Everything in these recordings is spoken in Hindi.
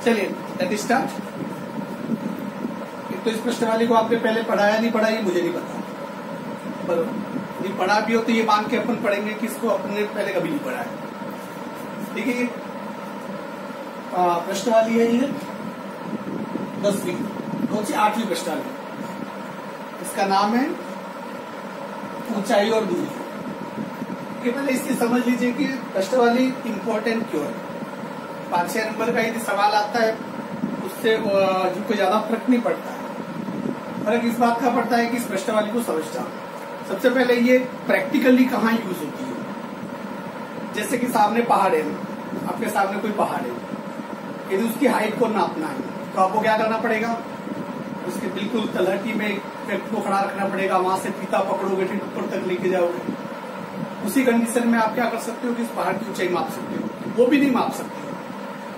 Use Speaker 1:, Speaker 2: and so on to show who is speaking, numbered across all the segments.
Speaker 1: चलिए लेट स्टार्ट। तो इस प्रश्न वाली को आपने पहले पढ़ाया नहीं पढ़ा, ये मुझे नहीं पता, बराबर। नहीं पढ़ा भी हो तो ये मान के अपन पढ़ेंगे कि इसको अपने पहले कभी नहीं पढ़ा है। ठीक है, प्रश्न वाली है ये 10वीं 8वीं प्रश्न वाली। इसका नाम है ऊंचाई और दूरी। पहले इसकी समझ लीजिए कि प्रश्न वाली इंपॉर्टेंट क्यों है। 5-6 नंबर का यदि सवाल आता है उससे जो कोई ज्यादा फर्क नहीं पड़ता है। फर्क इस बात का पड़ता है कि इस प्रश्न वाली को समझना। सबसे पहले ये प्रैक्टिकली कहाँ यूज होती है। जैसे कि सामने पहाड़ है, आपके सामने कोई पहाड़ है, यदि उसकी हाइट को नापना है तो आपको क्या करना पड़ेगा, उसके बिल्कुल तलहटी में एक व्यक्ति को खड़ा रखना पड़ेगा, वहां से फीता पकड़ोगे फिर ऊपर तक लेके जाओगे। उसी कंडीशन में आप क्या कर सकते हो कि इस पहाड़ की ऊंचाई माप सकते हो। वो भी नहीं माप सकते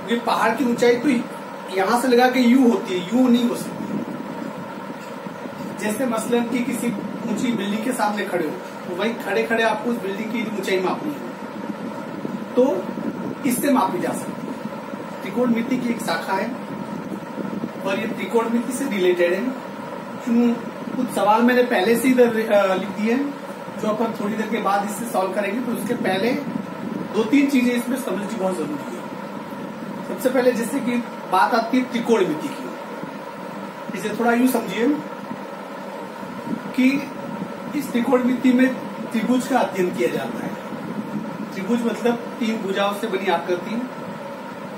Speaker 1: क्योंकि पहाड़ की ऊंचाई तो यहां से लगा के यू होती है, यू नहीं हो सकती। जैसे मसलन कि किसी ऊंची बिल्डिंग के सामने खड़े हो तो वही खड़े खड़े आपको उस बिल्डिंग की ऊंचाई मापनी है, तो इससे मापी जा सकती है। त्रिकोणमिति की एक शाखा है और ये त्रिकोणमिति से रिलेटेड है। कुछ सवाल मैंने पहले से इधर लिख दिए हैं जो अपन थोड़ी देर के बाद इससे सॉल्व करेंगे। तो उसके पहले 2-3 चीजें इसमें समझनी बहुत जरूरी है। सबसे पहले जैसे कि बात आती है त्रिकोणमिति की, इसे थोड़ा यूं समझिए कि इस त्रिकोणमिति में त्रिभुज का अध्ययन किया जाता है। त्रिभुज मतलब 3 भुजाओं से बनी आकृति,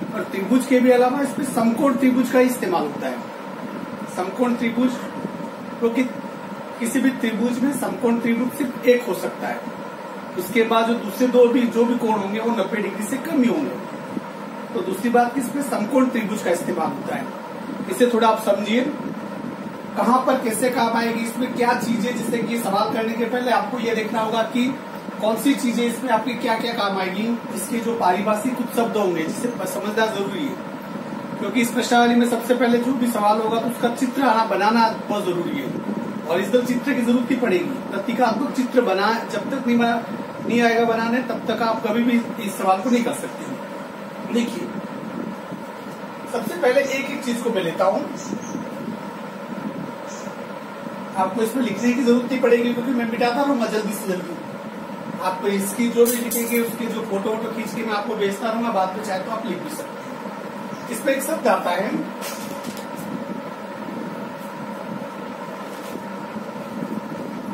Speaker 1: और त्रिभुज के भी अलावा इसमें समकोण त्रिभुज का इस्तेमाल होता है। समकोण त्रिभुज क्योंकि किसी भी त्रिभुज में समकोण त्रिभुज सिर्फ एक हो सकता है, उसके बाद जो दूसरे जो भी कोण होंगे वो 90 डिग्री से कम ही होंगे। तो दूसरी बात कि इसमें समकोण त्रिभुज का इस्तेमाल होता है। इसे थोड़ा आप समझिए कहां पर कैसे काम आएगी, इसमें क्या चीजें, जैसे कि सवाल करने के पहले आपको ये देखना होगा कि कौन सी चीजें इसमें आपकी क्या क्या काम आएगी। इसके जो पारिभाषिक कुछ शब्द होंगे जिसे समझना जरूरी है, क्योंकि इस प्रश्नावली में सबसे पहले जो भी सवाल होगा तो उसका चित्र बनाना बहुत जरूरी है। और इस चित्र की जरूरत ही पड़ेगी। प्रतीकात्मक चित्र बना जब तक नहीं आएगा बनाने, तब तक आप कभी भी इस सवाल को नहीं कर सकते। देखिए सबसे पहले एक एक चीज को मैं लेता हूं। आपको इसमें लिखने की जरूरत नहीं पड़ेगी क्योंकि मैं मिटाता रहूंगा जल्दी से जल्दी। आपको इसकी जो भी लिखेंगे उसके जो फोटो खींच के मैं आपको भेजता रहूंगा, बाद में चाहे तो आप लिख भी सकते हैं। इसमें एक शब्द आता है,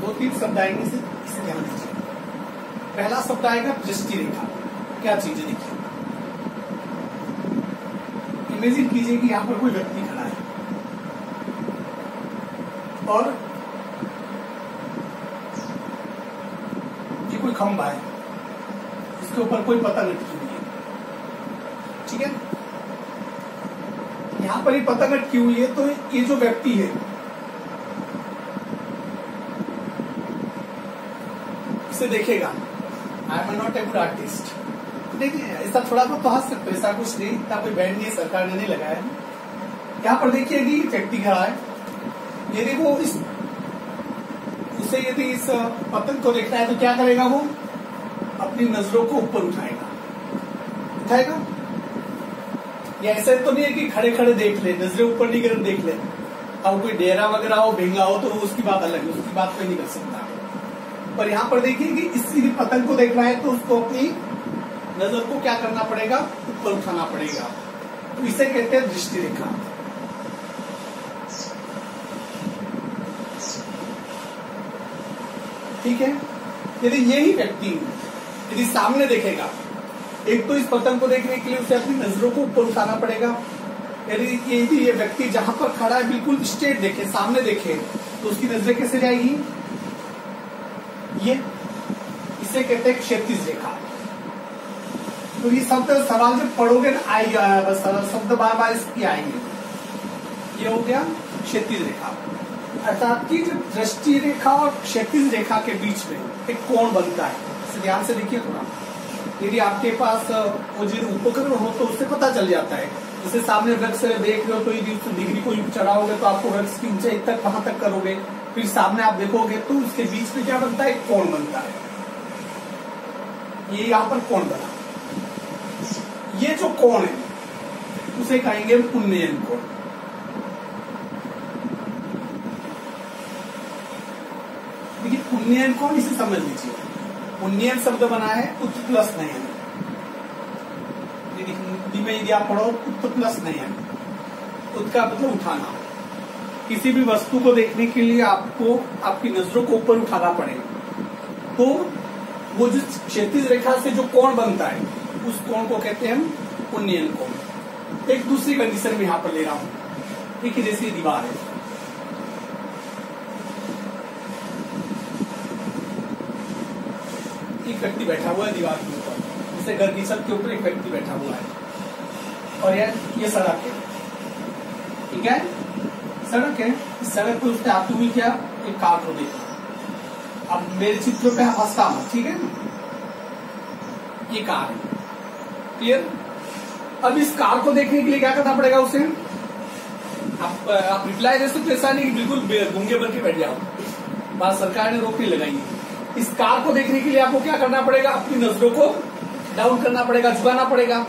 Speaker 1: दो 3 शब्द आएंगे, इसे ध्यान दीजिए। पहला शब्द आएगा दृष्टि रेखा। क्या चीज है देखिए, इमेजिन कीजिए कि यहाँ पर कोई व्यक्ति खड़ा है और ये कोई खंभा है, इसके ऊपर कोई पतंग लटकी हुई है। ठीक है, यहां पर ही पतंग लटकी हुई है, तो ये जो व्यक्ति है इसे देखेगा। I am not a good artist. देखिए ऐसा थोड़ा बहुत तो हंस सकते हो, ऐसा कुछ नहीं, इतना कोई बैंड नहीं है, सरकार ने नहीं लगाया है। यहाँ पर देखिए कि व्यक्ति खड़ा है, यदि वो यदि इस पतंग को देखना है तो क्या करेगा, वो अपनी नजरों को ऊपर उठाएगा। या ऐसा तो नहीं है कि खड़े खड़े देख ले, नजरें ऊपर नहीं कर देख ले। अब कोई डेरा वगैरह हो, भेंगा हो, तो उसकी बात अलग है, उसकी बात कोई नहीं कर सकता। पर यहाँ पर देखिए कि इसी पतंग को देखना है तो उसको अपनी नजर को क्या करना पड़ेगा, ऊपर उठाना पड़ेगा। तो इसे कहते हैं दृष्टि रेखा। ठीक है, यदि यही व्यक्ति यदि सामने देखेगा, एक तो इस पतंग को देखने के लिए उसे अपनी नजरों को ऊपर उठाना पड़ेगा। यदि ये व्यक्ति जहां पर खड़ा है बिल्कुल स्ट्रेट देखे, सामने देखे, तो उसकी नजरें कैसे जाएगी, ये इसे कहते हैं क्षैतिज रेखा। तो ये शब्द सवाल जब पढ़ोगे ना आएगा, बस शब्द बार बार इसकी आएंगे। ये हो गया क्षैतिज रेखा, अर्थात की जो दृष्टि रेखा और क्षैतिज रेखा के बीच में एक कोण बनता है। इसे ध्यान से देखिए थोड़ा। यदि आपके पास वो जो उपकरण हो तो उससे पता चल जाता है। जैसे सामने वृक्ष देख रहे हो तो यदि उस डिग्री को चढ़ाओगे तो आपको वृक्ष की ऊंचाई तक वहां तक करोगे, फिर सामने आप देखोगे तो उसके बीच में क्या बनता है, कोण बनता है। ये यहाँ पर कोण बना। ये जो कोण है उसे कहेंगे उन्नयन कोण। देखिए उन्नयन कोण इसे समझ लीजिए, उन्नयन शब्द बना है उत्त प्लस नयन। हिंदी में यदि आप पढ़ो उत्त प्लस नयन, उत्त का मतलब उठाना। किसी भी वस्तु को देखने के लिए आपको आपकी नजरों को ऊपर उठाना पड़ेगा, तो वो जो क्षैतिज रेखा से जो कोण बनता है उस कोण को कहते हैं हम उन्नयन कोण। एक दूसरी कंडीशन में यहां पर ले रहा हूं, देखिए जैसे दीवार है, एक व्यक्ति बैठा हुआ है दीवार के ऊपर, जैसे घर की छत के ऊपर एक व्यक्ति बैठा हुआ है, और ये सड़क है, ठीक है, सड़क है। इस सड़क पर उसने आते हुए क्या एक कार को देखा। अब मेरे चित्र पे हंसता हूं, ठीक है ना, ये कार है, क्लियर। अब इस कार को देखने के लिए क्या करना पड़ेगा उसे, आप रिप्लाई दे सकते, ऐसा नहीं कि बिल्कुल गूंगे बन के बैठ जाओ, बात सरकार ने रोक नहीं लगाई। इस कार को देखने के लिए आपको क्या करना पड़ेगा, अपनी नजरों को डाउन करना पड़ेगा, झुकाना पड़ेगा।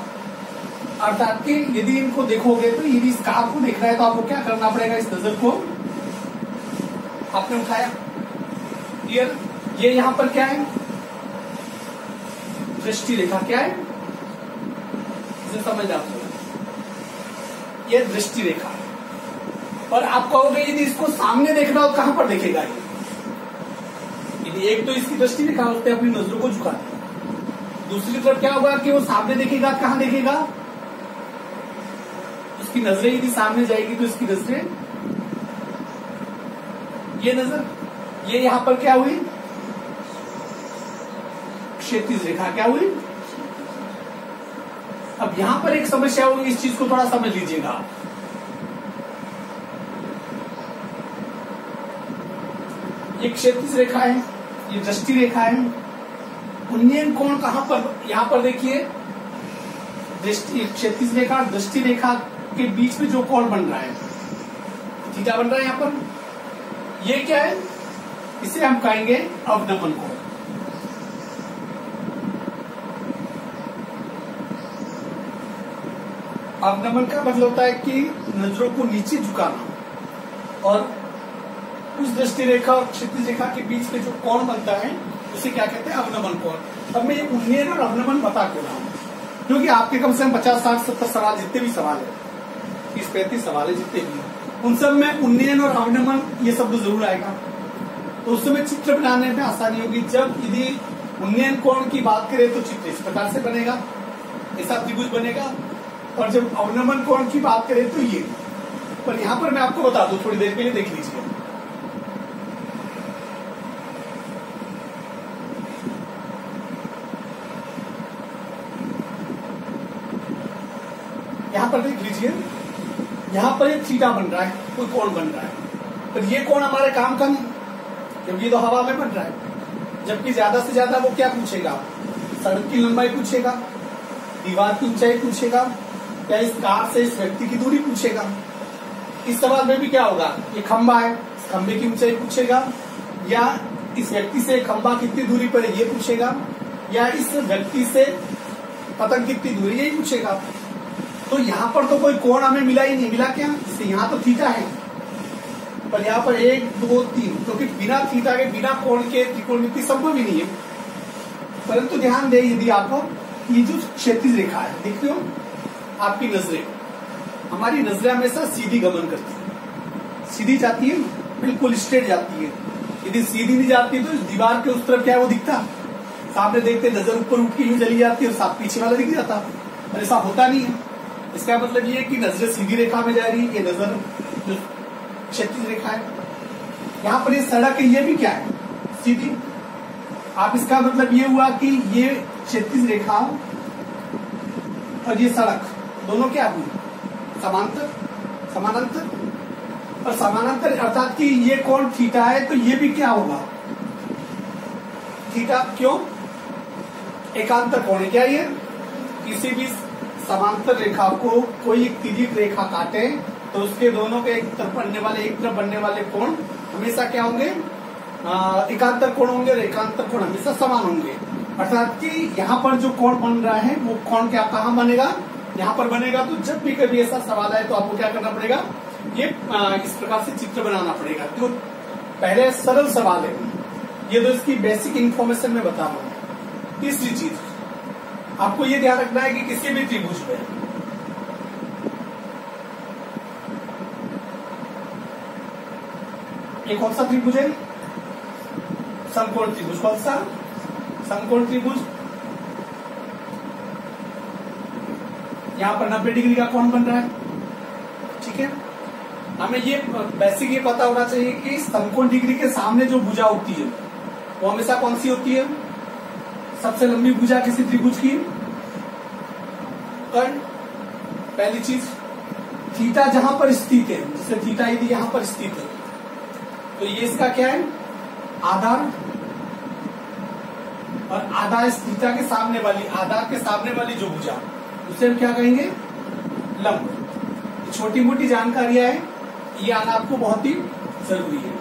Speaker 1: अर्थात कि यदि इनको देखोगे तो यदि इस कार को देख रहा है तो आपको क्या करना पड़ेगा, इस नजर को आपने उठाया, क्लियर। ये यहां पर क्या है, दृष्टि रेखा, क्या है इसे समझ आपको, ये दृष्टि रेखा है। और आप कहोगे यदि इसको सामने देखना हो कहां पर देखेगा ये, यदि एक तो इसकी दृष्टि रेखा होते अपनी नजरों को झुका, दूसरी तरफ क्या होगा कि वो सामने देखेगा, कहां देखेगा, उसकी नजरें यदि सामने जाएगी तो इसकी नजरें, ये नजर, ये यहां पर क्या हुई, क्षैतिज रेखा क्या हुई। अब यहां पर एक समस्या होगी, इस चीज को थोड़ा समझ लीजिएगा। ये क्षैतिज रेखा है, ये दृष्टि रेखा है, उन्नयन कोण कहां पर, यहां पर देखिए दृष्टि, क्षैतिज रेखा और दृष्टि रेखा के बीच में जो कोण बन रहा है, थीटा बन रहा है यहां पर, ये क्या है, इसे हम कहेंगे अवनमन कोण। अवनमन का मतलब होता है कि नजरों को नीचे झुकाना, और उस दृष्टि रेखा और क्षैतिज रेखा के बीच में जो कोण बनता है उसे क्या कहते हैं, अवनमन कोण। अब मैं ये उन्नयन और अवनमन बता क्यों रहा हूं, क्योंकि आपके कम से कम 50, 60, 70 सवाल, जितने भी सवाल है, 30-35 सवाल है जितने भी, उन सब में उन्नयन और अवनमन ये शब्द जरूर आएगा। तो उस समय चित्र बनाने में आसानी होगी। जब यदि उन्नयन कोण की बात करें तो चित्र इस प्रकार से बनेगा, ऐसा त्रिभुज बनेगा, और जब अवनमन कोण की बात करें तो ये। पर यहां पर मैं आपको बता दूं, थोड़ी देर के लिए देख लीजिए, यहां पर देख लीजिए, यहां पर एक थीटा बन रहा है, कोई कोण बन रहा है, पर ये कोण हमारे काम का नहीं, क्योंकि तो हवा में बन रहा है। जबकि ज्यादा से ज्यादा वो क्या पूछेगा, सड़क की लंबाई पूछेगा, दीवार की ऊंचाई पूछेगा, या इस कार से इस व्यक्ति की दूरी पूछेगा। इस सवाल में भी क्या होगा, ये खंबा है, इस खंबे की ऊंचाई पूछेगा, या इस व्यक्ति से खंबा कितनी दूरी पर है ये पूछेगा, या इस व्यक्ति से पतंग कितनी दूरी यही पूछेगा। तो यहाँ पर तो कोई कोण हमें मिला ही नहीं, मिला क्या, जैसे यहाँ तो थीटा है, पर यहाँ पर 1, 2, 3, क्योंकि बिना थीटा के बिना कोण के त्रिकोणमिति संभव ही नहीं है। परंतु ध्यान दें, यदि आप ये जो क्षैतिज रेखा है, देखते हो आपकी नजरें, हमारी नजरें हमेशा सीधी गमन करती है, सीधी जाती है, बिल्कुल स्ट्रेट जाती है। यदि सीधी नहीं जाती तो दीवार के उस तरफ क्या है वो दिखता, सामने देखते नजर ऊपर उठ के यूं चली जाती है और साथ पीछे वाला दिख जाता, पर ऐसा होता नहीं है। इसका मतलब ये है कि नजरें सीधी रेखा में जा रही है, ये नजर जो क्षैतिज रेखा है। यहाँ पर ये सड़क है, ये भी क्या है, सीधी। आप इसका मतलब ये हुआ कि ये क्षैतिज रेखा और ये सड़क दोनों क्या हुई, समांतर, समानांतर। और समानांतर अर्थात कि ये कोण थीटा है, तो ये भी क्या होगा, थीटा। क्यों, एकांतर कोण है क्या ये, किसी भी समांतर रेखा को कोई एक तिर्यक रेखा काटे तो उसके दोनों के एक तरफ बनने वाले कोण हमेशा क्या होंगे, एकांतर कोण होंगे, और एकांतर कोण हमेशा समान होंगे। अर्थात कि यहाँ पर जो कोण बन रहा है वो कोण क्या कहाँ बनेगा, यहाँ पर बनेगा। तो जब भी कभी ऐसा सवाल आए तो आपको क्या करना पड़ेगा, ये इस प्रकार से चित्र बनाना पड़ेगा। तो पहले सरल सवाल है ये, तो इसकी बेसिक इंफॉर्मेशन में बता रहा हूं। तीसरी चीज आपको ये ध्यान रखना है कि किसी भी त्रिभुज में ये कौन सा त्रिभुज है, समकोण त्रिभुज। कौन सा, समकोण त्रिभुज। यहां पर 90 डिग्री का कोण बन रहा है, ठीक है। हमें ये बेसिक ये पता होना चाहिए कि समकोण डिग्री के सामने जो भुजा होती है वो हमेशा कौन सी होती है, सबसे लंबी भुजा किसी त्रिभुज की कर्ण। पहली चीज, थीटा जहां पर स्थित है, जैसे थीटा यदि यहां पर स्थित है तो ये इसका क्या है, आधार। और आधार इस थीटा के सामने वाली, आधार के सामने वाली जो भुजा उसे हम क्या कहेंगे, लंब। छोटी मोटी जानकारियां है, ये आना आपको बहुत ही जरूरी है।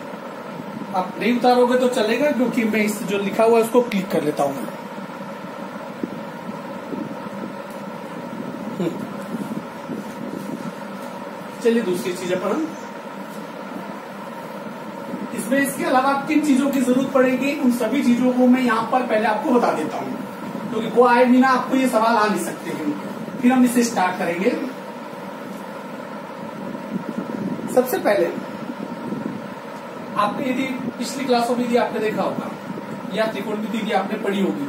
Speaker 1: आप नहीं उतारोगे तो चलेगा, क्योंकि मैं इस जो लिखा हुआ है उसको क्लिक कर लेता हूं। चलिए दूसरी चीज पर हम इसमें, इसके अलावा किन चीजों की जरूरत पड़ेगी, उन सभी चीजों को मैं यहाँ पर पहले आपको बता देता हूँ, क्योंकि वो आए बिना आपको ये सवाल आ नहीं सकते हैं। फिर हम इसे स्टार्ट करेंगे। सबसे पहले आपने यदि पिछली क्लासों में यदि आपने देखा होगा या त्रिकोणमिति की आपने पढ़ी होगी,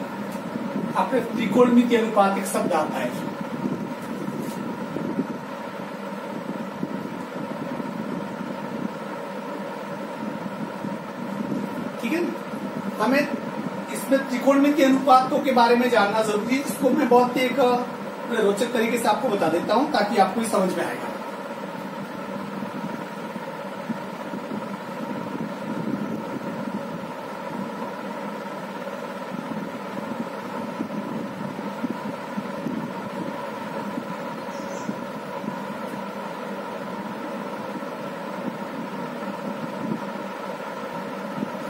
Speaker 1: आपने त्रिकोणमिति अनुपात एक शब्द आता है। ठीक है, हमें इसमें त्रिकोणमिति अनुपातों के बारे में जानना जरूरी है। इसको मैं बहुत एक रोचक तरीके से आपको बता देता हूं ताकि आपको ही समझ में आएगा।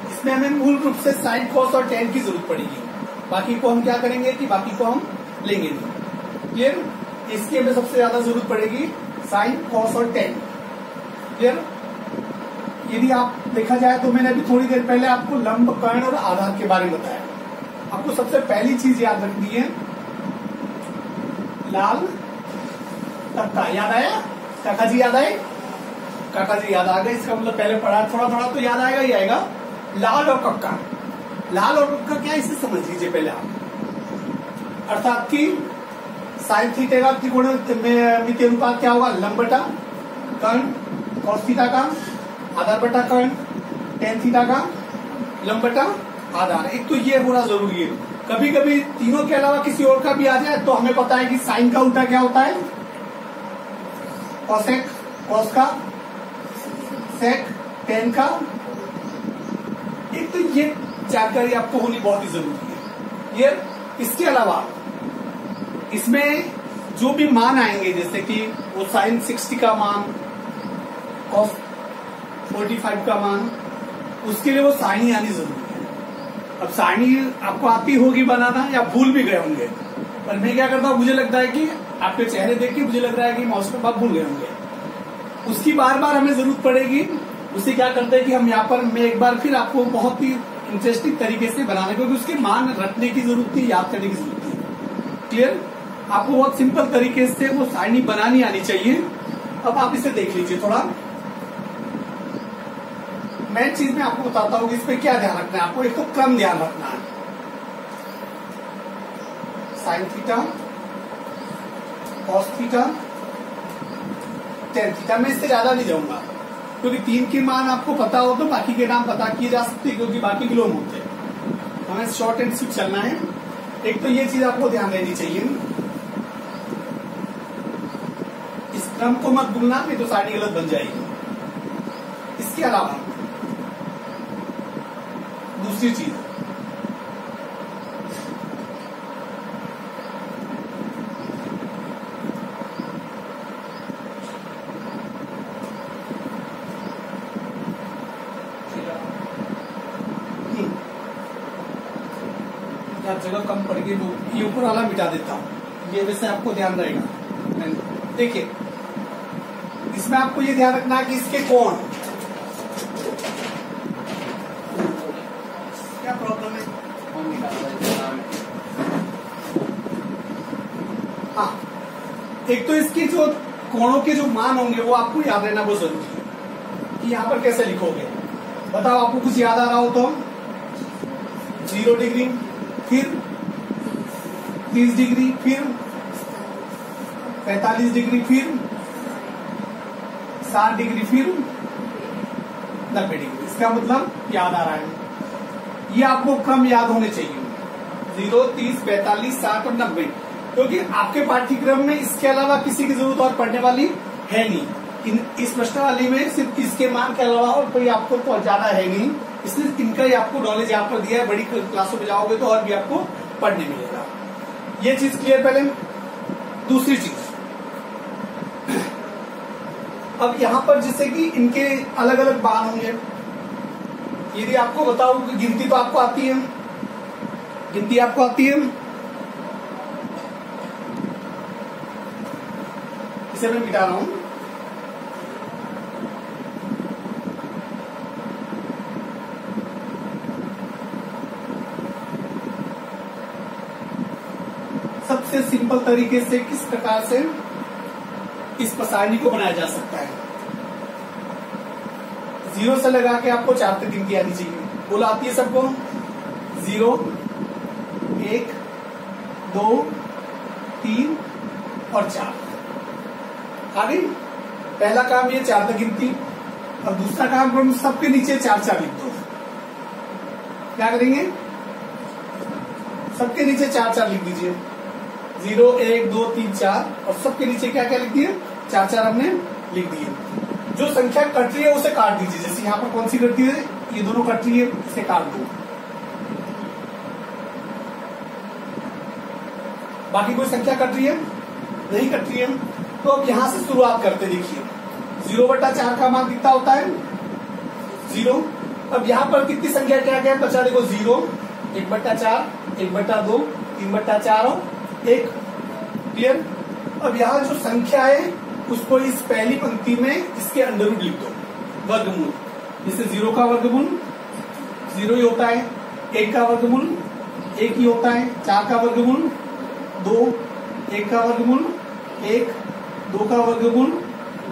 Speaker 1: इसमें हमें मूल रूप से साइन, कॉस और टेन की जरूरत पड़ेगी। बाकी को हम क्या करेंगे कि बाकी को हम लेंगे नहीं। क्लियर, इसकी हमें सबसे ज्यादा जरूरत पड़ेगी साइन, कॉस और टेन। क्लियर, यदि आप देखा जाए तो मैंने अभी थोड़ी देर पहले आपको लंब, कर्ण और आधार के बारे में बताया। आपको सबसे पहली चीज याद रखनी है, लाल टक्का। याद आया, काका जी याद आए, काका जी याद आ गए। इसका मतलब पहले पढ़ा, थोड़ा थोड़ा तो याद आएगा ही आएगा। लाल और कक्का, लाल और कक्का क्या, इसे समझ लीजिए पहले आप। अर्थात कि साइन थीटा का त्रिकोणमिति अनुपात क्या होगा, लंब बटा कर्ण, कॉस थीटा का आधार बटा कर्ण, टेन थीटा का लंब बटा आधार। एक तो ये होना जरूरी है। कभी कभी तीनों के अलावा किसी और का भी आ जाए तो हमें पता है कि साइन का उल्टा क्या होता है, कॉसेक, कॉस का सेक, टेन का। एक तो ये जानकारी आपको होनी बहुत ही जरूरी है। ये इसके अलावा इसमें जो भी मान आएंगे, जैसे कि वो साइन 60 का मान, कॉस 45 का मान, उसके लिए वो साइनी आनी जरूरी है। अब साइनी आपको आती होगी बनाना या भूल भी गए होंगे, पर मैं क्या करता हूं, मुझे लगता है कि आपके चेहरे देख के मुझे लग रहा है कि माउस पे आप भूल गए होंगे। उसकी बार बार हमें जरूरत पड़ेगी। उसे क्या करते हैं कि हम यहाँ पर, मैं एक बार फिर आपको बहुत ही इंटरेस्टिंग तरीके से बनाने, क्योंकि उसके मान रखने की जरूरत थी, याद करने की जरूरत थी। क्लियर, आपको बहुत सिंपल तरीके से वो सारणी बनानी आनी चाहिए। अब आप इसे देख लीजिए थोड़ा। मेन चीज मैं आपको बताता हूँ कि इसमें क्या ध्यान रखना है आपको। एक तो क्रम ध्यान रखना है, sine theta, cos theta, tan theta. मैं इससे ज्यादा नहीं जाऊंगा, क्योंकि तीन के मान आपको पता हो तो बाकी के नाम पता किए जा सकते हैं, क्योंकि बाकी विलोम होते हैं। हमें शॉर्ट एंड स्वीट चलना है। एक तो ये चीज आपको ध्यान देनी चाहिए, इस क्रम को मत भूलना, नहीं तो सारणी गलत बन जाएगी। इसके अलावा दूसरी चीज, जगह कम पड़ गई, ये ऊपर वाला मिटा देता हूं, ये वैसे आपको ध्यान रहेगा। देखिए इसमें आपको ये ध्यान रखना है कि इसके कोण, क्या प्रॉब्लम है, हाँ एक तो इसके जो कोणों के जो मान होंगे वो आपको याद रहना बहुत जरूरी है कि यहाँ पर कैसे लिखोगे। बताओ आपको कुछ याद आ रहा हो तो 0 डिग्री, फिर 30 डिग्री, फिर 45 डिग्री, फिर 60 डिग्री, फिर 90 डिग्री। इसका मतलब याद आ रहा है, ये आपको क्रम याद होने चाहिए 0, 30, 45, 60 और 90, क्योंकि आपके पाठ्यक्रम में इसके अलावा किसी की जरूरत और पढ़ने वाली है नहीं। इस प्रश्नावली में सिर्फ इसके मान के अलावा और कोई आपको पहुंचाना है नहीं, इसलिए इनका ही आपको नॉलेज यहाँ पर दिया है। बड़ी क्लासों में जाओगे तो और भी आपको पढ़ने मिलेगा। ये चीज क्लियर। पहले दूसरी चीज, अब यहाँ पर जैसे कि इनके अलग अलग बाण होंगे, यदि आपको बताओ गिनती तो आपको आती है, गिनती आपको आती है, इसे मैं मिटा रहा हूं। सबसे सिंपल तरीके से किस प्रकार से इस पसारनी को बनाया जा सकता है, 0 से लगा के आपको 4 तक गिनती आनी चाहिए। बोला आती है सबको? 0, 1, 2, 3 और 4। आगे पहला काम ये 4 तक गिनती, और दूसरा काम करो सबके नीचे 4-4 लिख दो। क्या करेंगे? सबके नीचे 4-4 लिख दीजिए, 0, 1, 2, 3, 4, और सबके नीचे क्या क्या लिख दिए? 4-4 हमने लिख दिए। जो संख्या कट रही है उसे काट दीजिए। जैसे यहाँ पर कौन सी कटती है? ये दोनों कट रही है, इसे काट दो। बाकी कोई संख्या कट रही है? नहीं कट रही है। तो अब यहां से शुरुआत करते, देखिए 0/4 का मान कितना होता है? 0। अब यहाँ पर कितनी संख्या क्या क्या बचा? देखो 0, 1/4, 1/2, 3/4 और 1। क्लियर? अब यहाँ जो संख्या है उसको इस पहली पंक्ति में इसके अंडर रूट लिख दो, वर्गमूल। जैसे 0 का वर्गमूल 0 ही होता है, 1 का वर्गमूल 1 ही होता है, 4 का वर्गमूल 2, 1 का वर्गमूल 1, 2 का वर्गमूल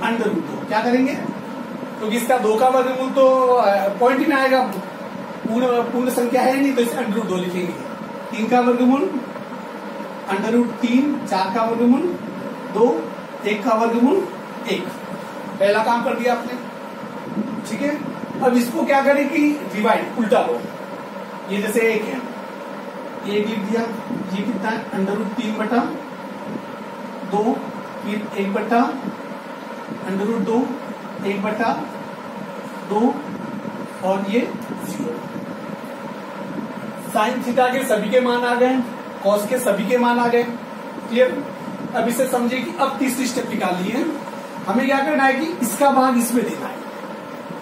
Speaker 1: अंडर रूट 2। क्या करेंगे? क्योंकि इसका 2 का वर्गमूल तो पॉइंट में आएगा, पूर्ण संख्या है नहीं, तो इसे अंडर रूट 2 लिखेंगे। 3 का वर्गमूल अंडर रूट 3, 4 का वर्गमूल 2, 1 का वर्गमूल 1। पहला काम कर दिया आपने, ठीक है। अब इसको क्या करें कि डिवाइड, उल्टा लो। ये जैसे 1 है, 1 लिख दिया, ये कितना है? अंडर रूट 3/2, फिर 1/, अंडर रूट 2, 1/2 और ये 0। साइन थीटा के सभी के मान आ गए, कॉस के सभी के मान आ गए। क्लियर? अब इसे समझिए कि अब तीसरी स्टेप निकालनी है। हमें क्या करना है कि इसका भाग इसमें देना है।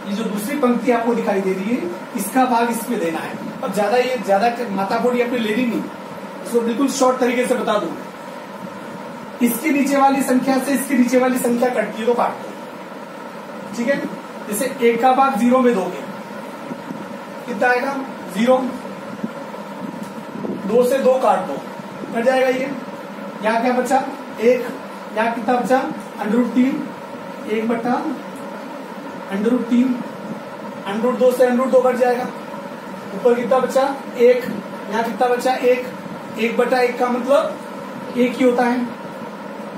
Speaker 1: ये जो दूसरी पंक्ति आपको दिखाई दे रही है, इसका भाग इसमें देना है। अब ज्यादा माथाफोड़ी अपनी लेनी नहीं, इसको बिल्कुल शॉर्ट तरीके से बता दूं। इसके नीचे वाली संख्या से इसके नीचे वाली संख्या कटती है तो काट दो, ठीक है। जैसे 1 का भाग 0 में दोगे, कितना आएगा? 0। 2 से 2 काट दो, कट जाएगा ये। यहाँ क्या बचा? 1। यहाँ कितना बचा? Under root 3, 1/, under root 3, under root 2 से अंडर रूट 2 कट जाएगा। ऊपर कितना बचा? 1। यहाँ कितना बचा? 1। 1/1 का मतलब 1 ही होता है।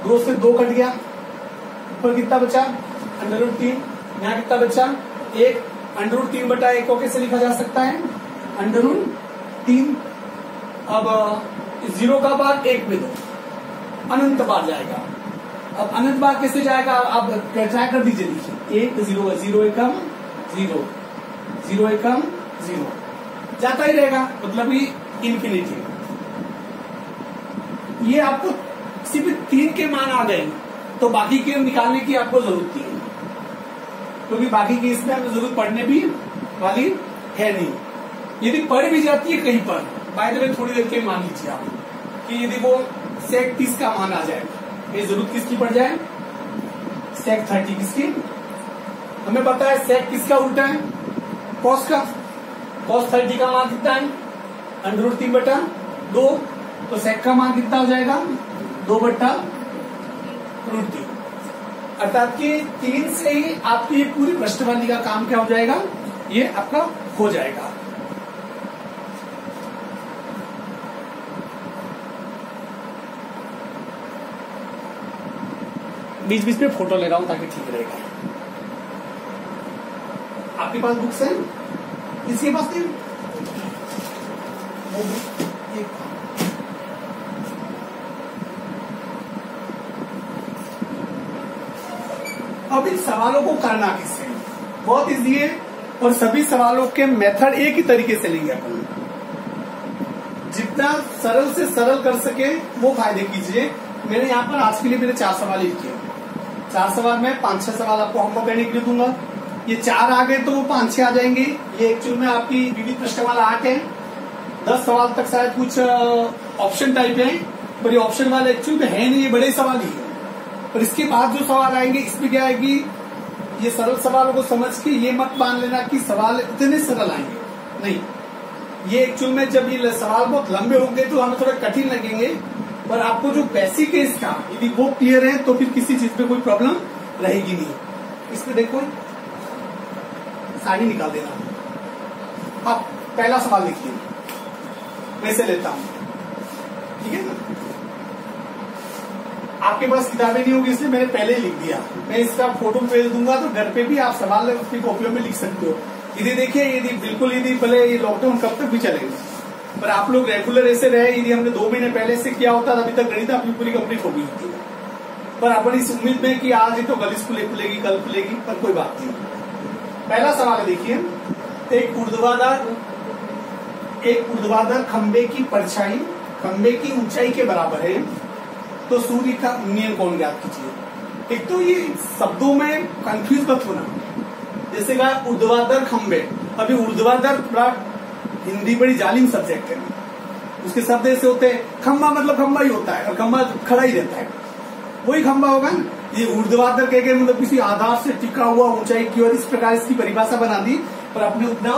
Speaker 1: 2 से 2 कट गया, ऊपर कितना बचा? Under root 3। यहाँ कितना बचा? 1। अंडर रूट 3/1 को कैसे लिखा जा सकता है? Under root 3। अब 0 का भाग 1 में दो, अनंत बार जाएगा। अब अनंत बार कैसे जाएगा? आप ट्राई कर दीजिए, लिखिए 1 0 0 एकम 0 0 एकम 0 जाता ही रहेगा, मतलब ये इन्फिनिटी। ये आपको सिर्फ 3 के मान आ गए तो बाकी के निकालने की आपको जरूरत नहीं है, क्योंकि बाकी की इसमें हमें जरूरत पड़ने भी वाली है नहीं। यदि पढ़ भी जाती है कहीं पर, बाय द वे थोड़ी देर के मान लीजिए आप कि यदि वो sec 30 का मान आ जाए, ये जरूरत किसकी पड़ जाए, sec 30 किसकी, हमें पता है sec किसका उल्टा है, cos का, cos 30 का मान कितना है √3/2, तो sec का मान कितना हो जाएगा 2/√3, अर्थात कि 3 से ही आपकी ये पूरी प्रश्नबंदी का काम क्या हो जाएगा, ये आपका हो जाएगा। बीच बीच में फोटो ले रहा हूं ताकि ठीक रहेगा। आपके पास बुक्स हैं, इसके पास नहीं, अब इन सवालों को करना किससे, बहुत इजी है और सभी सवालों के मेथड एक ही तरीके से लेंगे अपन, जितना सरल से सरल कर सके वो फायदे कीजिए। मैंने यहाँ पर आज के लिए मेरे 4 सवाल लिखे, 4 सवाल में 5-6 सवाल आपको होमवर्क करने के लिए दूंगा। ये 4 आ गए तो वो 5-6 आ जाएंगे। ये एक्चुअल में आपकी विविध प्रश्नमाला 8 है, 10 सवाल तक शायद कुछ ऑप्शन टाइप है, पर ये ऑप्शन वाले एक्चुअल में है नहीं, ये बड़े सवाल ही है। पर इसके बाद जो सवाल आएंगे इसमें क्या आएगी, ये सरल सवालों को समझ के ये मत मान लेना कि सवाल इतने सरल आएंगे, नहीं। ये एक्चुअल में जब ये सवाल बहुत लंबे होंगे तो हमें थोड़ा कठिन लगेंगे, पर आपको जो बेसिक है इसका यदि वो क्लियर है तो फिर किसी चीज पे कोई प्रॉब्लम रहेगी नहीं। इसमें देखो साड़ी निकाल देना। अब पहला सवाल देखिए, मैं से लेता हूं, ठीक है ना। आपके पास किताबें नहीं होगी इसलिए मैंने पहले ही लिख दिया, मैं इसका फोटो भेज दूंगा तो घर पे भी आप सवाल अपनी कॉपियों में लिख सकते हो। यदि देखिए, यदि बिल्कुल यदि भले ये लॉकडाउन कब तक भी चलेगा, पर आप लोग रेगुलर ऐसे रहे, यदि हमने 2 महीने पहले से किया होता अभी तक गणित अपनी पूरी कंप्लीट हो गई होती है। पर अपन इस उम्मीद में कि आज ही तो कल स्कूल खुलेगी, कल खुलेगी, पर कोई बात नहीं। पहला सवाल देखिए, एक ऊर्ध्वाधर खंबे की परछाई खंबे की ऊंचाई के बराबर है, तो सूर्य का उन्नयन कोण ज्ञात कीजिए। एक तो ये शब्दों में कंफ्यूज मत होना, जैसे कहा ऊर्ध्वाधर खंबे, अभी ऊर्ध्वाधर थोड़ा हिंदी बड़ी जालिम सब्जेक्ट है, उसके शब्द ऐसे होते हैं, खंबा मतलब खंबा ही होता है और खंबा खड़ा ही रहता है, वही खंबा होगा ना। ये ऊर्ध्वाधर कह के मतलब किसी आधार से टिका हुआ ऊंचाई की, और इस प्रकार इसकी परिभाषा बना दी, पर अपने उतना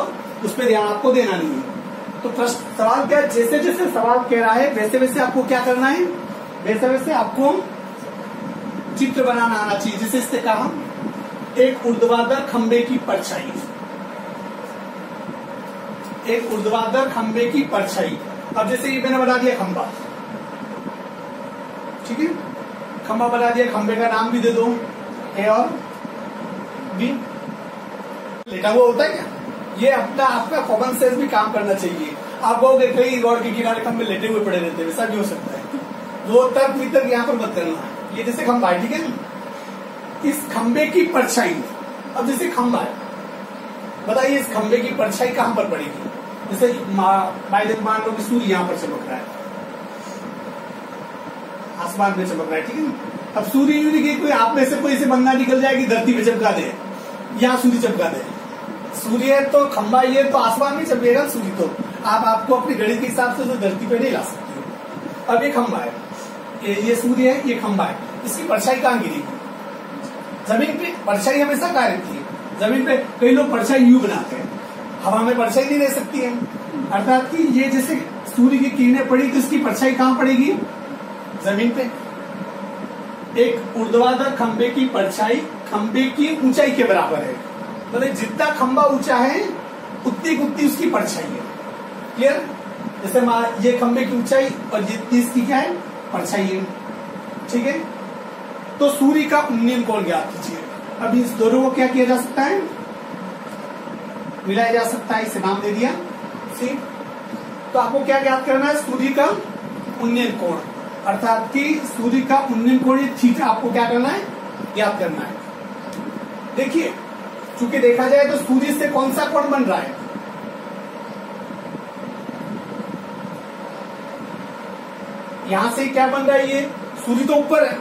Speaker 1: उस पर ध्यान आपको देना नहीं है। तो प्रश्न सवाल क्या है, जैसे जैसे सवाल कह रहा है वैसे वैसे आपको क्या करना है, वैसे वैसे आपको चित्र बनाना आना चाहिए। जैसे इससे कहा एक ऊर्ध्वाधर खंबे की परछाई, एक ऊर्ध्वाधर खंबे की परछाई। अब जैसे ये मैंने बना दिया खंबा, ठीक है, खंबा बना दिया, खंबे का नाम भी दे दो ए और बी। लेटा हुआ होता है क्या, ये अपना आपका कॉमन सेंस भी काम करना चाहिए। आप कहोगे कई रोड के किनारे खंबे लेटे हुए पड़े रहते हैं, वैसा भी हो सकता है, वो तर्क वितर्क यहाँ पर मत करना। ये जैसे खंबा है, ठीक है ना, इस खंबे की परछाई, अब जैसे खंबा है, बताइए इस खंबे की परछाई कहां पर पड़ेगी। जैसे मान लो कि सूर्य यहां पर चमक रहा है, आसमान में चमक रहा है, ठीक है ना। अब सूर्य की कोई आप में से कोई से बंदा निकल जाएगी धरती पे चमका दे, यहाँ सूर्य चमका दे, सूर्य है तो खंबा ये तो आसमान में चमकेगा सूर्य, तो आप आपको अपनी गणित के हिसाब से तो धरती पे नहीं ला सकते। अब ये खंबा है, ये सूर्य है, ये खंबा है, इसकी परछाई कहां गिरेगी, जमीन पे। परछाई हमेशा कहां रहती है, जमीन पे। कई लोग परछाई यूं बनाते हैं, हवा में परछाई नहीं रह सकती है, अर्थात कि ये जैसे सूर्य की किरणें पड़ी तो इसकी परछाई कहां पड़ेगी, जमीन पे। एक ऊर्ध्वाधर खंबे की परछाई खंबे की ऊंचाई के बराबर है, मतलब जितना खंबा ऊंचा है उतनी उतनी उसकी परछाई है। क्लियर, जैसे ये खंबे की ऊंचाई और जितनी इसकी क्या है, परछाई है, ठीक है। तो सूर्य का उन्नयन कोण ज्ञात कीजिए। अब इस दोनों को क्या किया जा सकता है, मिलाया जा सकता है, इसे नाम दे दिया सी। तो आपको क्या ज्ञात करना है, सूर्य का उन्नयन कोण, अर्थात कि सूर्य का उन्नयन कोण थीटा आपको क्या करना है, ज्ञात करना है। देखिए चूंकि देखा जाए तो सूर्य से कौन सा कोण बन रहा है, यहां से क्या बन रहा है, ये सूर्य तो ऊपर है,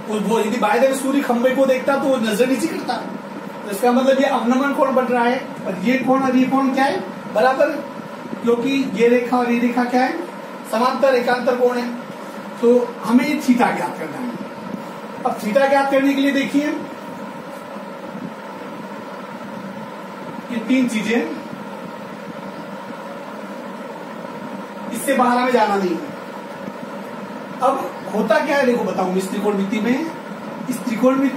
Speaker 1: वो यदि बाय द वे सूर्य खंबे को देखता तो वो नजर नीचे करता, तो इसका मतलब ये अवनमन कोण बन रहा है, और ये कोण और ये कोण क्या है, बराबर, क्योंकि ये रेखा और ये रेखा क्या है, समांतर एकांतर कोण है, तो हमें ये थीटा ज्ञात करना है। अब थीटा ज्ञात करने के लिए देखिए ये 3 चीजें, इससे बाहर हमें जाना नहीं है। अब होता क्या है देखो बताऊं, इस त्रिकोणमिति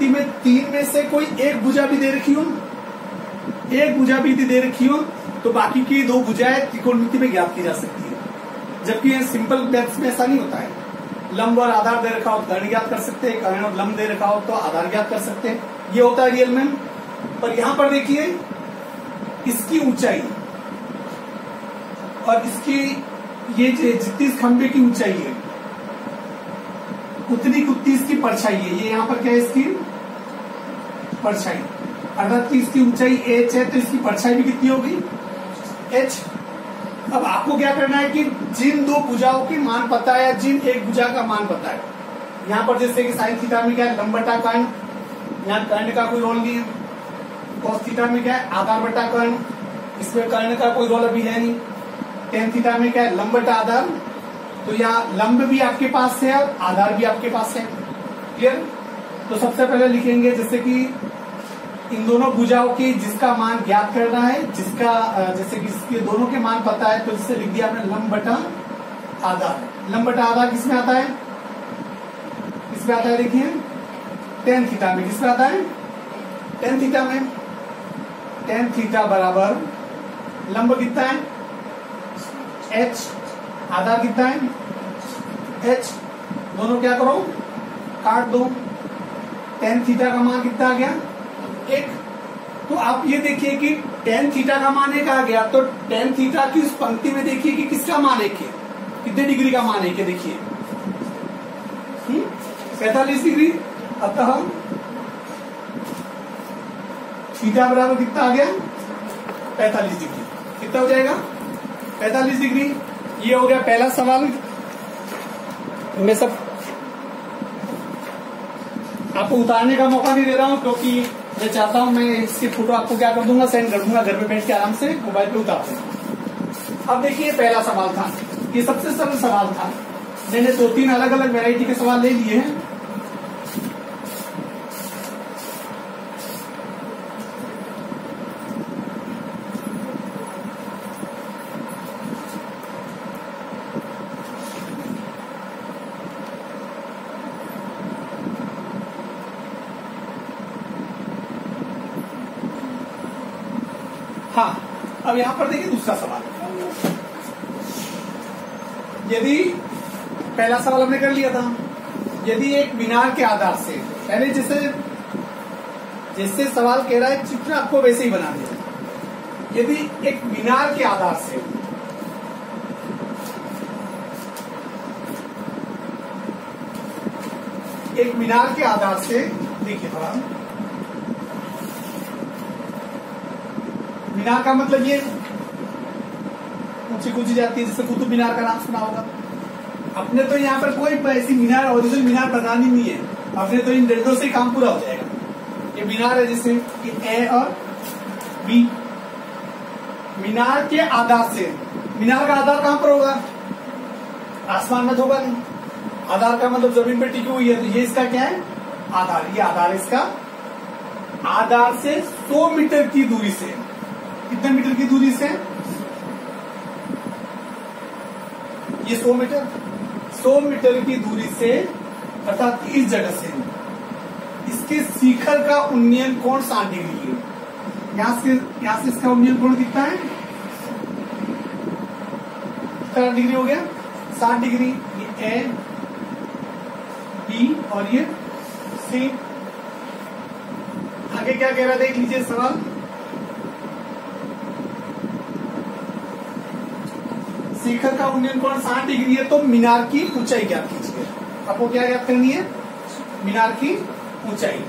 Speaker 1: में 3 में से कोई एक भुजा भी दे रखी हो, एक भुजा भी दे रखी हो तो बाकी की 2 भुजाएं त्रिकोणमिति में ज्ञात की जा सकती है। जबकि सिंपल मैथ्स में ऐसा नहीं होता है। लंब और आधार दे रखा हो तो कर्ण ज्ञात कर सकते हैं, कर्ण और लंब दे रखा हो तो आधार ज्ञात कर सकते हैं, ये होता है रियल में। पर यहां पर देखिए इसकी ऊंचाई और इसकी ये जितनी इस खंभे की ऊंचाई है उतनी कुत्ती इसकी परछाई है। ये यहाँ पर क्या है, इसकी परछाई, अर्थात कि इसकी ऊंचाई h है तो इसकी परछाई भी कितनी होगी, h। अब आपको क्या करना है कि जिन 2 भुजाओं के मान पता है या जिन एक भुजा का मान पता है, यहाँ पर जैसे कि साइन थीटा में क्या है, लंब बटा कर्ण, यहाँ कर्ण का कोई रोल नहीं है। कॉस थीटा में क्या है, आधार बटा कर्ण, इसमें कर्ण का कोई रोल अभी है नहीं। टेन थीटा में क्या है, लंब बटा आधार, तो यहाँ लंब भी आपके पास है और आधार भी आपके पास है। क्लियर? तो सबसे पहले लिखेंगे जैसे कि इन दोनों भुजाओं की जिसका मान ज्ञात करना है, जिसका जैसे कि इसके दोनों के मान पता है तो जिससे लिख दिया आपने लंब बटा आधार। लंब बटा आधार किसमें आता है, किसमें आता है देखिए टेन थीटा में। किसमें आता है, टेन थीटा में। टेन थीटा बराबर लंब कितना है h, आधार कितना है h, दोनों क्या करो काट दो। टेन थीटा का मान कितना आ गया, 1। तो आप ये देखिए कि टेन थीटा का मान 1 आ गया, तो टेन थीटा की उस पंक्ति में देखिए कि किसका मान 1 है, कितने डिग्री का मान 1 है, देखिए 45 डिग्री। अतः थीटा बराबर कितना आ गया, 45 डिग्री। कितना हो जाएगा, 45 डिग्री। ये हो गया पहला सवाल। मैं सब आपको उतारने का मौका नहीं दे रहा हूं क्योंकि मैं चाहता हूं मैं इसकी फोटो आपको क्या कर दूंगा, सेंड कर दूंगा, घर पे बैठ के आराम से मोबाइल पे उतार दूंगा। अब देखिए पहला सवाल था, ये सबसे सरल सवाल था। मैंने 2-3 अलग अलग वैरायटी के सवाल ले लिए हैं। हाँ, अब यहां पर देखिए दूसरा सवाल। यदि पहला सवाल हमने कर लिया था, यदि एक मीनार के आधार से, पहले जैसे सवाल कह रहा है चित्र आपको वैसे ही बना दिया। यदि एक मीनार के आधार से देखिए थोड़ा, मीनार का मतलब ये ऊंची कूची जाती है, जैसे कुतुब मीनार का नाम सुना होगा। अपने तो यहाँ पर कोई ऐसी मीनार, ओरिजिनल मीनार बनानी नहीं है, अपने तो इन डेढ़ों से काम पूरा हो जाएगा। ये मीनार है जैसे ए और बी। मीनार के आधार से, मीनार का आधार कहां पर होगा, आसमान में तो होगा नहीं। आधार का मतलब जमीन पर टिकी हुई है, तो ये इसका क्या है, आधार। ये आधार इसका, आधार से 100 मीटर की दूरी से, कितने मीटर की दूरी से, ये 100 मीटर की दूरी से, अर्थात इस जगह से इसके शिखर का उन्नयन कोण 60 डिग्री है। यहां से इसका उन्नयन कोण कितना है, 60 डिग्री हो गया, 60 डिग्री। ये ए, बी और ये सी। आगे क्या कह रहा है देख लीजिए सवाल। शिखर का उन्नयन कोण 60 डिग्री है, तो मीनार की ऊंचाई ज्ञात कीजिए। आपको क्या ज्ञात करनी है, मीनार की ऊंचाई।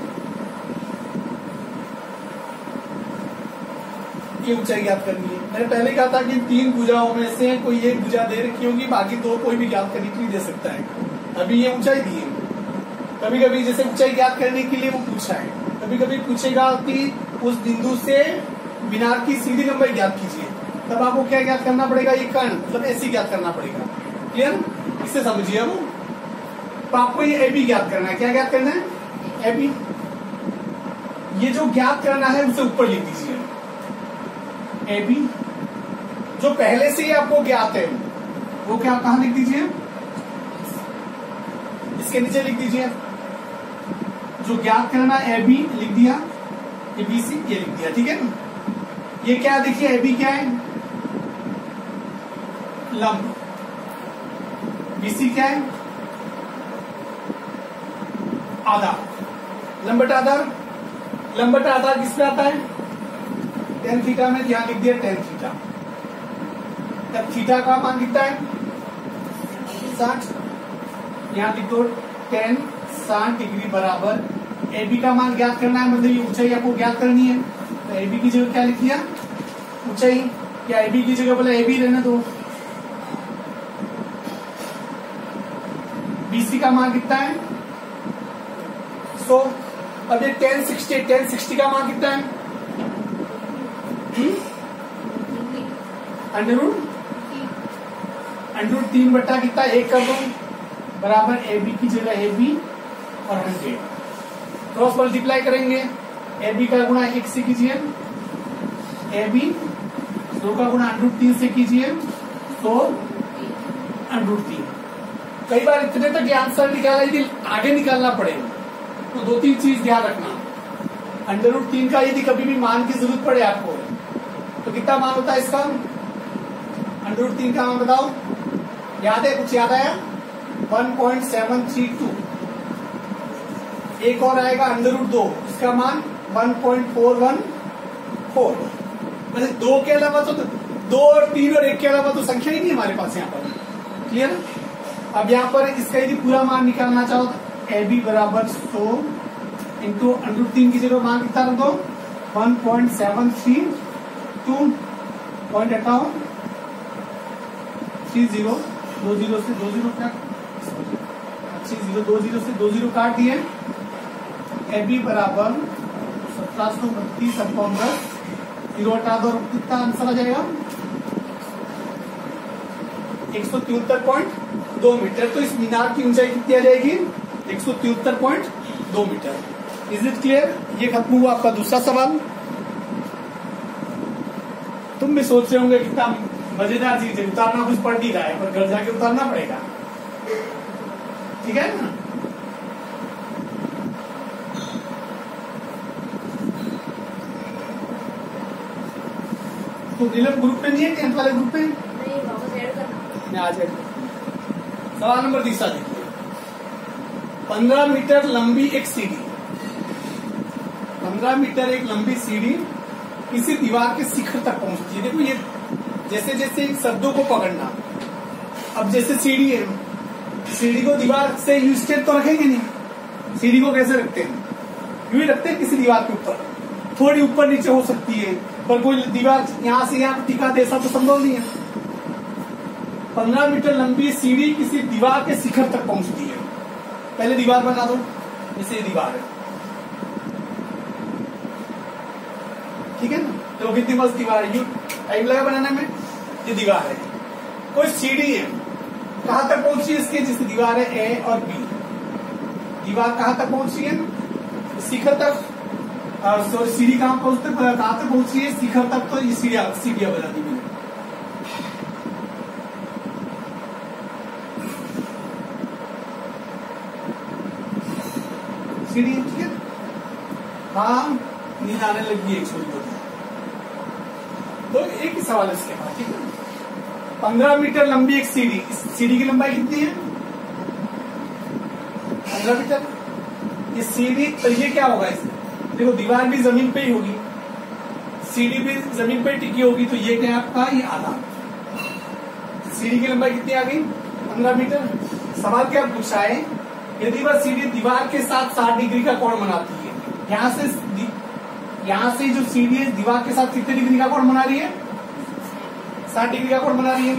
Speaker 1: ये ऊंचाई ज्ञात करनी है। मैंने पहले कहा था कि 3 भुजाओं में से कोई एक भुजा दे रखी होगी, बाकी 2 कोई भी ज्ञात करने के लिए दे सकता है। अभी ये ऊंचाई दी है। कभी कभी जैसे ऊंचाई ज्ञात करने के लिए वो पूछा है, कभी कभी पूछेगा कि उस बिंदु से मीनार की सीधी लंबाई ज्ञात कीजिए, तब आपको क्या ज्ञात करना पड़ेगा, ये कर्ण मतलब ऐसी ज्ञात करना पड़ेगा। क्लियर, इससे समझिए। अब तो आपको ये ए बी ज्ञात करना है। क्या ज्ञात करना है? A B. ये जो ज्ञात करना है उसे ऊपर लिख दीजिए, ए बी। जो पहले से ही आपको ज्ञात है वो क्या कहां लिख दीजिए, इसके नीचे लिख दीजिए। जो ज्ञात करना ए बी लिख दिया, ये बी सी ये लिख दिया, ठीक है ना। ये क्या देखिए, ए बी क्या है? लंब। बी सी क्या है? आधार। लंब बटा आधार। लंब बटा आधार किस पे आता है? टेन थीटा में। यहां लिख दिया टेन थीटा। तब थीटा का मान कितना है? 60। यहां लिख दो 10 60 डिग्री बराबर ए बी का मान ज्ञात करना है, मतलब ये ऊंचाई आपको ज्ञात करनी है। तो ए बी की जगह क्या लिख दिया? ऊंचाई। या ए बी की जगह बोला ए बी रहने दो। बी सी का मान कितना है? 100। अब ये 1060 का मान कितना है? अंडर 3 बट्टा कितना? 1 कर दो बराबर ए बी की जगह ए बी और 100 क्रॉस मल्टीप्लाई करेंगे। ए बी का गुणा 1 से कीजिए, ए बी 100 का गुणा अंडर 3 से कीजिए, 100 अंडर 3। कई बार इतने तक आंसर निकाला, यदि आगे निकालना पड़ेगा तो 2-3 चीज ध्यान रखना। अंडर 3 का यदि कभी भी मान की जरूरत पड़े आपको तो कितना मान होता है इसका? अंडर 3 का मान बताओ, याद है? कुछ याद आया? 1.732। एक और आएगा अंडर 2, इसका मान 1.414। वैसे 2 के अलावा तो 2 और 3 और 1 के अलावा तो संख्या ही नहीं हमारे पास यहाँ पर। क्लियर? अब यहाँ पर इसका यदि पूरा मान निकालना चाहो तो ए बी बराबर 100 इंटू अंडर 3 की जगह मान कितना रख दो? 1.732 पॉइंट हटाओ 30 20 से 20 क्या 20 से 20 काट दिए। ए बी बराबर 1732/10 0 हटा दो, कितना आंसर आ जाएगा? 173.2 मीटर। तो इस मीनार की ऊंचाई कितनी आ जाएगी? 173.2 मीटर। Is it clear? ये खत्म हुआ आपका दूसरा सवाल। तुम भी सोच रहे होंगे कितना मजेदार चीज है, उतारना कुछ पड़ नहीं रहा है पर घर जाके उतारना पड़ेगा, ठीक है ना। तो नीलम ग्रुप पे नहीं है? 10th वाले ग्रुप पे नहीं? आज सवाल नंबर 30 देखिए। 15 मीटर लंबी एक सीढ़ी, 15 मीटर एक लंबी सीढ़ी किसी दीवार के शिखर तक पहुंचती है। देखो ये जैसे जैसे शब्दों को पकड़ना। अब जैसे सीढ़ी है, सीढ़ी को दीवार से यूं स्ट्रेट तो रखेंगे नहीं, सीढ़ी को कैसे रखते हैं? यूं ही रखते हैं किसी दीवार के ऊपर, थोड़ी ऊपर नीचे हो सकती है, पर कोई दीवार यहां से यहां टिका दे ऐसा तो संभव नहीं है। 15 मीटर लंबी सीढ़ी किसी दीवार के शिखर तक पहुंचती है। पहले दीवार बना दो, जैसे ये दीवार है, ठीक है ना। तो कितनी मस्त दीवार है, टाइम लगा बनाने में। ये दीवार है, कोई सीढ़ी है, कहां तक पहुंची है इसके? जिसकी दीवार है ए और बी, दीवार कहां तक पहुंची है? शिखर तक। सॉरी, सीढ़ी कहां तक पहुंची है? शिखर तक। तो ये सीढ़ियां बना दी मैंने। सीढ़ी, ठीक है। हाँ, नींद आने लगी है छोटी छोटी। तो एक ही सवाल है इसके बाद, ठीक है। 15 मीटर लंबी एक सीढ़ी, सीढ़ी की लंबाई कितनी है? 15 मीटर। ये सीढ़ी, तो ये क्या होगा इसमें? देखो दीवार भी जमीन पे ही होगी, सीढ़ी भी जमीन पे टिकी होगी, तो ये क्या है आपका? ये आधार। सीढ़ी की लंबाई कितनी आ गई? 15 मीटर। सवाल क्या पूछा है? यदि वह सीढ़ी दीवार के साथ 60 डिग्री का कोण बनाती है, यहाँ से जो सीढ़ी है दीवार के साथ कितने डिग्री का कोण बना रही है? 60 डिग्री का कोण बना रही है।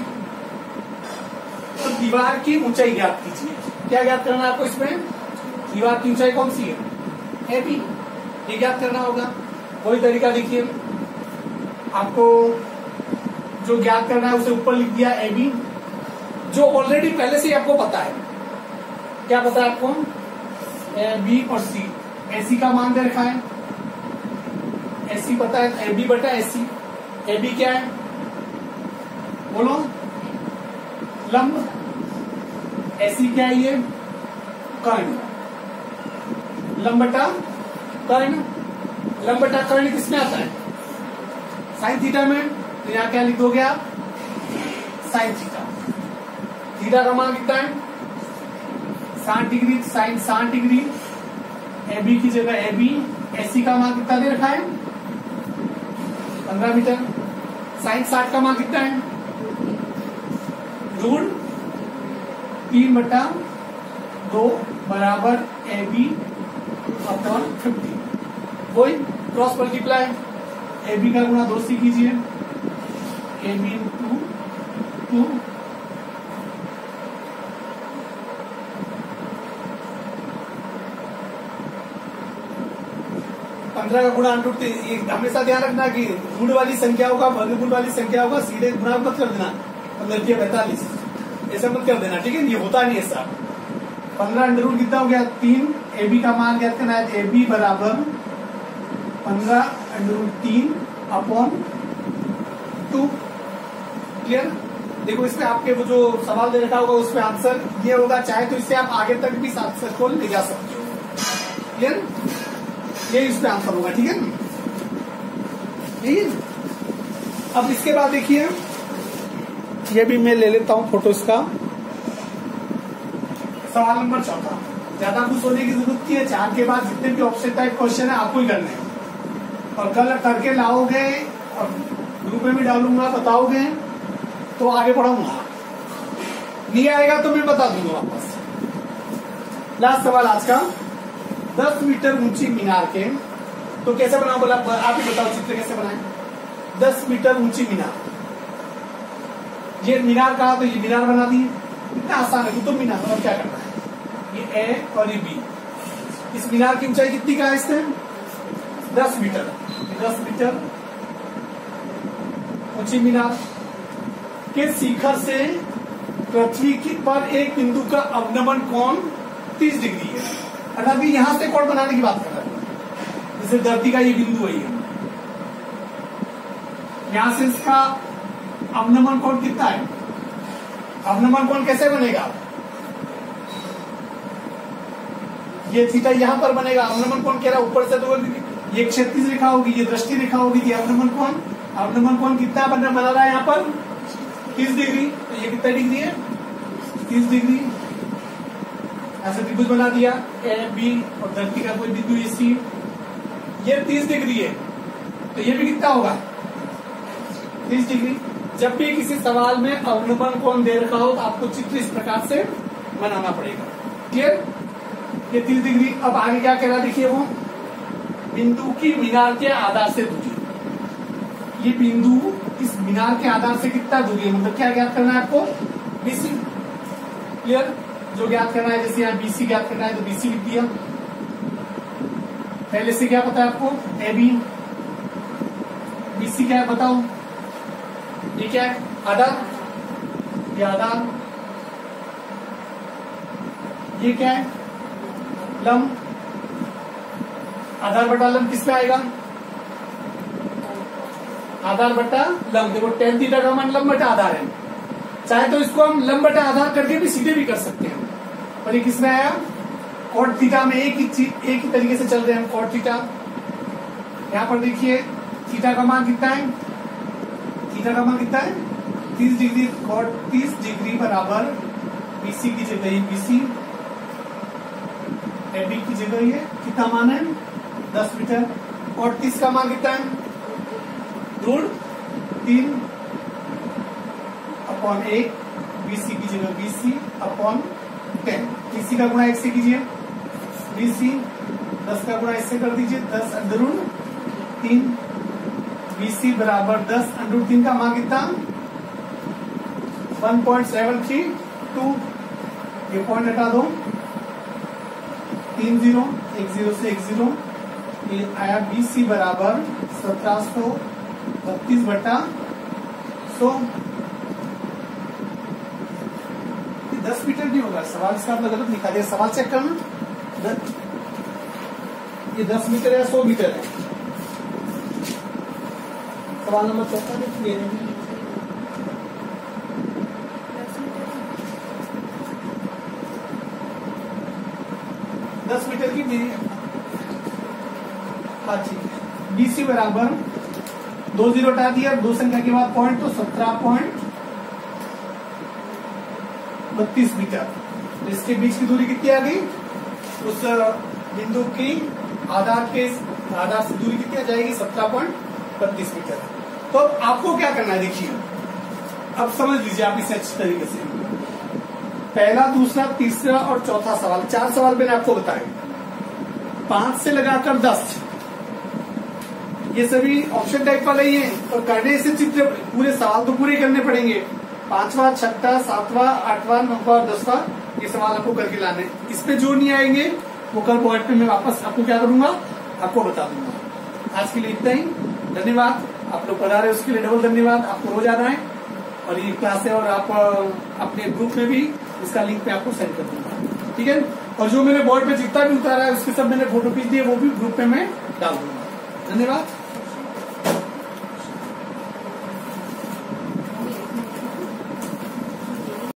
Speaker 1: तो दीवार की ऊंचाई ज्ञात कीजिए। क्या ज्ञात करना है आपको इसमें? दीवार की ऊंचाई कौन सी है? A B. ये ज्ञात करना होगा। वही तरीका देखिए, आपको जो ज्ञात करना है उसे ऊपर लिख दिया ए बी, जो ऑलरेडी पहले से ही आपको पता है। क्या पता है आपको? ए बी और सी। एसी का मान दे रखा है, एसी पता है, ए बी बटा एसी। ए बी क्या है बोलो? लंब। एसी क्या है? ये कर्ण। लंब बटा कर्ण। लंब बटा कर्ण किसमें आता है? साइन थीटा में। तो यहाँ क्या लिख दोगे आप? Sine theta. थीटा का मान कितना है? 60 degree. Sine 60 degree. A B की जगह ए बी। एसी का मान कितना दे रखा है? 15 मीटर। साइन 60 का मान कितना है? रूट 3/2 बराबर ए बी अपॉन 50। वही क्रॉस मल्टीप्लाई। ए बी का गुणा 2 से कीजिए। ए बी इंटू 2 15 का गुणा अंडर रूट। हमेशा ध्यान रखना कि ऋण वाली संख्या होगा, वर्गमूल वाली संख्या होगा, सीधे गुणा मत कर देना। 15×45 ऐसा मत कर देना, ठीक है? ये होता नहीं ऐसा। 15 अंडर रूट कितना हो गया? 3। ए बी का मान क्या करना है? ए बी बराबर 15 अंडर रूट 3 अपॉन 2। क्लियर? देखो इसमें आपके वो जो सवाल दे रखा होगा उसमें आंसर ये होगा। चाहे तो इससे आप आगे तक भी आंसर को ले जा सकते हो। क्लियर? ये इसमें आंसर होगा, ठीक है? ठीक है। अब इसके बाद देखिए, ये भी मैं ले लेता हूं फोटो इसका। सवाल नंबर 4। ज्यादा कुछ होने की जरूरत नहीं है। 4 के बाद जितने भी ऑप्शन टाइप क्वेश्चन है आपको ही करने हैं, और कल करके लाओगे और ग्रुप में भी डालूंगा, बताओगे तो आगे बढ़ाऊंगा। नहीं आएगा तो मैं बता दूंगा वापस। लास्ट सवाल आज का। 10 मीटर ऊंची मीनार के, तो कैसे बनाओ बोला? आप ही बताओ चित्र कैसे बनाए। 10 मीटर ऊंची मीनार। ये मीनार कहा, तो ये मीनार बना दी। इतना आसान है। तो मीनार और क्या करना है? ये ए और ये बी। इस मीनार की ऊंचाई कितनी का है इससे? 10 मीटर। 10 मीटर ऊंची मीनार के शिखर से पृथ्वी की पर एक बिंदु का अवनमन कोण 30 डिग्री है। और अभी यहां से कोण बनाने की बात कर रहे हैं। जैसे धरती का ये बिंदु है, यहां से इसका अवनमन कोण कितना है? अवनमन कोण कैसे बनेगा? ये थीटा यहां पर बनेगा। अवनमन कोण कह रहा है ऊपर से, तो ये क्षैतिज रेखा होगी, ये दृष्टि रेखा होगी। ये अवनमन कोण। अवनमन कोण कितना बना रहा है यहाँ पर? 30 डिग्री। तो ये कितना डिग्री है? 30 डिग्री। ऐसे त्रिभुज बना दिया, ए बी और धरती का कोई बिंदु ये सी। ये 30 डिग्री है, तो ये भी कितना होगा? 30 डिग्री। जब भी किसी सवाल में अवनमन कोण दे रखा हो तो आपको चित्र इस प्रकार से बनाना पड़ेगा। क्लियर? ये 30 डिग्री। अब आगे क्या कह रहा देखिए, वो बिंदु की मीनार के आधार से दूरी। ये बिंदु इस मीनार के आधार से कितना दूरी है? मतलब क्या ज्ञात करना है आपको? बीसी। क्लियर? जो ज्ञात करना है, जैसे यहाँ बीसी ज्ञात करना है तो बीसी लिख दिया। पहले से क्या पता है आपको? A B. बीसी क्या है बताओ? ये क्या है? आधार। ये आधार। ये क्या है? लंब। आधार बटा लंब किस पे आएगा? आधार बटा लंब। देखो tan थीटा का मान लंब बटा आधार है। चाहे तो इसको हम लंब बटा आधार करके भी सीधे भी कर सकते हैं, पर ये किसमें आया? cot थीटा में। एक ही तरीके से चल रहे हैं हम। cot theta. यहाँ पर देखिए थीटा का मान कितना है? थीटा का मान कितना है? 30 डिग्री। cot 30 डिग्री बराबर बीसी की जगह ये बीसी, एबी की जगह ये कितना मान है? 10 मीटर। cot 30 का मान कितना है? Root 3 upon 1। बीसी की जगह बीसी अपॉन 10। बीसी का गुणा 1 से कीजिए। बीसी 10 का गुणा इससे कर दीजिए। 10 अंडर रूट 3। बीसी बराबर 10 अंडर रूट 3 का मान कितना? 1.732। ये पॉइंट हटा दो। 3 0 1 0 से 1 0। ये आया बीसी बराबर 1732/100। 10 मीटर नहीं होगा, सवाल इसका मतलब गलत लिखा दिया। सवाल चेक करना, ये 10 मीटर है 100 मीटर है। सवाल नंबर 14 देखिए, 10 मीटर की मेरी, हाँ ठीक है। BC बराबर 2 जीरो हटा दिया, 2 संख्या के बाद पॉइंट, तो 17.32 मीटर। तो इसके बीच की दूरी कितनी आ गई? उस बिंदु की आधार से दूरी कितनी आ जाएगी? 17.32 मीटर। तो अब आपको क्या करना है, देखिए अब समझ लीजिए आप इसे अच्छी तरीके से। पहला, दूसरा, तीसरा और चौथा सवाल, 4 सवाल मैंने आपको बताए। 5 से लगाकर 10 ये सभी ऑप्शन टाइप वाले ही हैं, और करने से चित्र पूरे सवाल तो पूरे करने पड़ेंगे। 5वां, 6वां, 7वां, 8वां, 9वां और 10वां ये सवाल आपको करके लाने। इस पे जो नहीं आएंगे वो कल पॉइंट पे मैं वापस आपको क्या करूंगा, आपको बता दूंगा। आज के लिए इतना ही, धन्यवाद। आप लोग पढ़ा रहे उसके लिए डबल धन्यवाद। आपको रोज आना है और ये क्लास है, और आप अपने ग्रुप में भी इसका लिंक मैं आपको सेंड कर दूंगा, ठीक है। और जो मैंने बोर्ड पे जितना भी उतारा है उसके सब मैंने फोटो खींच दिए, वो भी ग्रुप पे मैं डाल दूंगा। धन्यवाद।